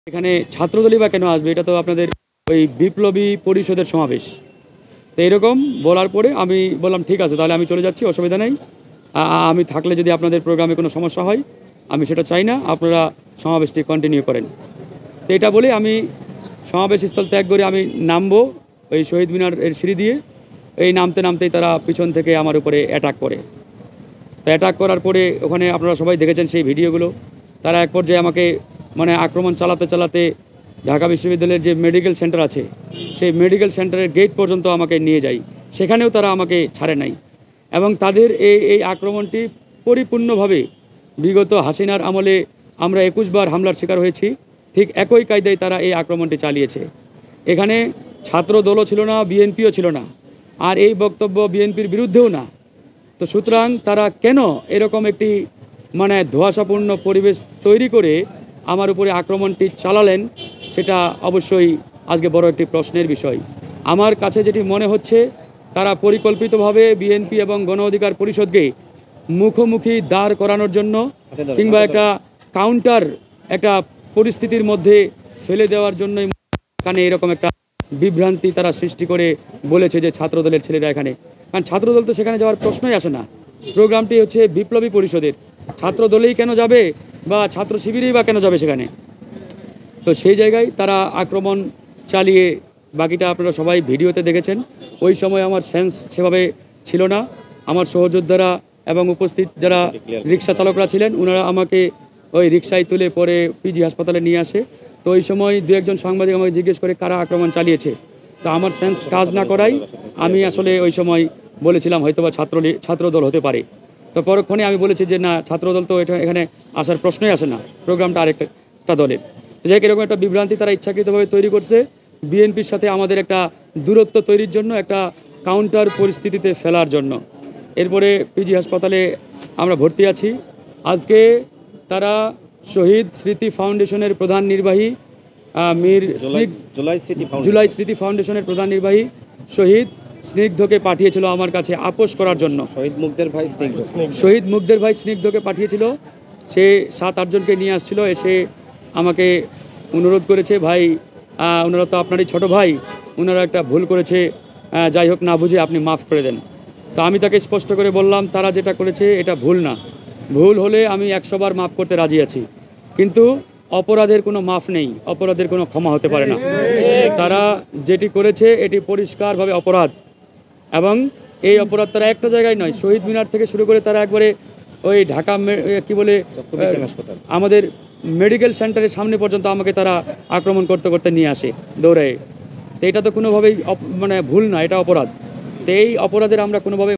এখানে ছাত্রদলই বা কেন আসবে? এটা তো আপনাদের ওই বিপ্লবী পরিষদের সমাবেশ। তো এরকম বলার পরে আমি বললাম ঠিক আছে, তাহলে আমি চলে যাচ্ছি, অসুবিধা নেই। আমি থাকলে যদি আপনাদের প্রোগ্রামে কোনো সমস্যা হয়, আমি সেটা চাই না, আপনারা সমাবেশটি কন্টিনিউ করেন। তো এটা বলে আমি সমাবেশ স্থল ত্যাগ করে আমি নামবো ওই শহীদ মিনার এর সিঁড়ি দিয়ে। এই নামতে নামতেই তারা পিছন থেকে আমার উপরে অ্যাটাক করে। তো অ্যাটাক করার পরে ওখানে আপনারা সবাই দেখেছেন সেই ভিডিওগুলো। তারা এক পর্যায়ে আমাকে মানে আক্রমণ চালাতে চালাতে ঢাকা বিশ্ববিদ্যালয়ের যে মেডিকেল সেন্টার আছে সেই মেডিকেল সেন্টারের গেট পর্যন্ত আমাকে নিয়ে যায়। সেখানেও তারা আমাকে ছাড়ে নাই। এবং তাদের এই আক্রমণটি পরিপূর্ণভাবে বিগত হাসিনার আমলে আমরা 21 বার হামলার শিকার হয়েছি, ঠিক একই কায়দায় তারা এই আক্রমণটি চালিয়েছে। এখানে ছাত্র দলও ছিল না, বিএনপিও ছিল না, আর এই বক্তব্য বিএনপির বিরুদ্ধেও না। তো সুতরাং তারা কেন এরকম একটি মানে ধোঁয়াশাপূর্ণ পরিবেশ তৈরি করে আমার উপরে আক্রমণটি চালালেন, সেটা অবশ্যই আজকে বড় একটি প্রশ্নের বিষয়। আমার কাছে যেটি মনে হচ্ছে, তারা পরিকল্পিতভাবে বিএনপি এবং গণ অধিকার পরিষদকে মুখোমুখি দাঁড় করানোর জন্য কিংবা একটা কাউন্টার একটা পরিস্থিতির মধ্যে ফেলে দেওয়ার জন্যই এখানে এরকম একটা বিভ্রান্তি তারা সৃষ্টি করে বলেছে যে ছাত্রদলের ছেলেরা এখানে। কারণ ছাত্রদল তো সেখানে যাওয়ার প্রশ্নই আসে না। প্রোগ্রামটি হচ্ছে বিপ্লবী পরিষদের, ছাত্রদলেই কেন যাবে বা ছাত্র শিবিরেই বা কেন যাবে সেখানে? তো সেই জায়গায় তারা আক্রমণ চালিয়ে, বাকিটা আপনারা সবাই ভিডিওতে দেখেছেন। ওই সময় আমার সেন্স সেভাবে ছিল না। আমার সহযোদ্ধারা এবং উপস্থিত যারা রিক্সা চালকরা ছিলেন, ওনারা আমাকে ওই রিক্সায় তুলে পরে পিজি হাসপাতালে নিয়ে আসে। তো ওই সময় দু একজন সাংবাদিক আমাকে জিজ্ঞেস করে কারা আক্রমণ চালিয়েছে। তো আমার সেন্স কাজ না করাই আমি আসলে ওই সময় বলেছিলাম হয়তোবা ছাত্রদল হতে পারে। তো পরক্ষণে আমি বলেছি যে না, ছাত্রদল তো এখানে আসার প্রশ্নই আসে না, প্রোগ্রামটা আরেকটা দলের। তো যাই এরকম একটা বিভ্রান্তি তারা ইচ্ছাকৃতভাবে তৈরি করছে বিএনপির সাথে আমাদের একটা দূরত্ব তৈরির জন্য, একটা কাউন্টার পরিস্থিতিতে ফেলার জন্য। এরপরে পিজি হাসপাতালে আমরা ভর্তি আছি। আজকে তারা শহীদ স্মৃতি ফাউন্ডেশনের প্রধান নির্বাহী জুলাই স্মৃতি ফাউন্ডেশনের প্রধান নির্বাহী শহীদ স্নিগ্ধকে পাঠিয়েছিল আমার কাছে আপোষ করার জন্য। শহীদ মুগ্ধের ভাই স্নিগ্ধকে পাঠিয়েছিল। সে 7-8 জনকে নিয়ে আসছিল, এসে আমাকে অনুরোধ করেছে, ভাই ওনারা তো আপনারই ছোট ভাই, ওনারা একটা ভুল করেছে, যাই হোক না বুঝে আপনি মাফ করে দেন। তো আমি তাকে স্পষ্ট করে বললাম তারা যেটা করেছে এটা ভুল না, ভুল হলে আমি 100 বার মাফ করতে রাজি আছি, কিন্তু অপরাধের কোনো মাফ নেই, অপরাধের কোনো ক্ষমা হতে পারে না। তারা যেটি করেছে এটি পরিষ্কারভাবে অপরাধ, এবং এই অপরাধ তারা একটা জায়গায় নয়, শহীদ মিনার থেকে শুরু করে তারা একবারে ওই ঢাকা কি বলে আমাদের মেডিকেল সেন্টারের সামনে পর্যন্ত আমাকে তারা আক্রমণ করতে করতে নিয়ে আসে দৌড়ায়। তো এটা তো কোনোভাবেই মানে ভুল না, এটা অপরাধ। তো এই অপরাধের আমরা কোনোভাবে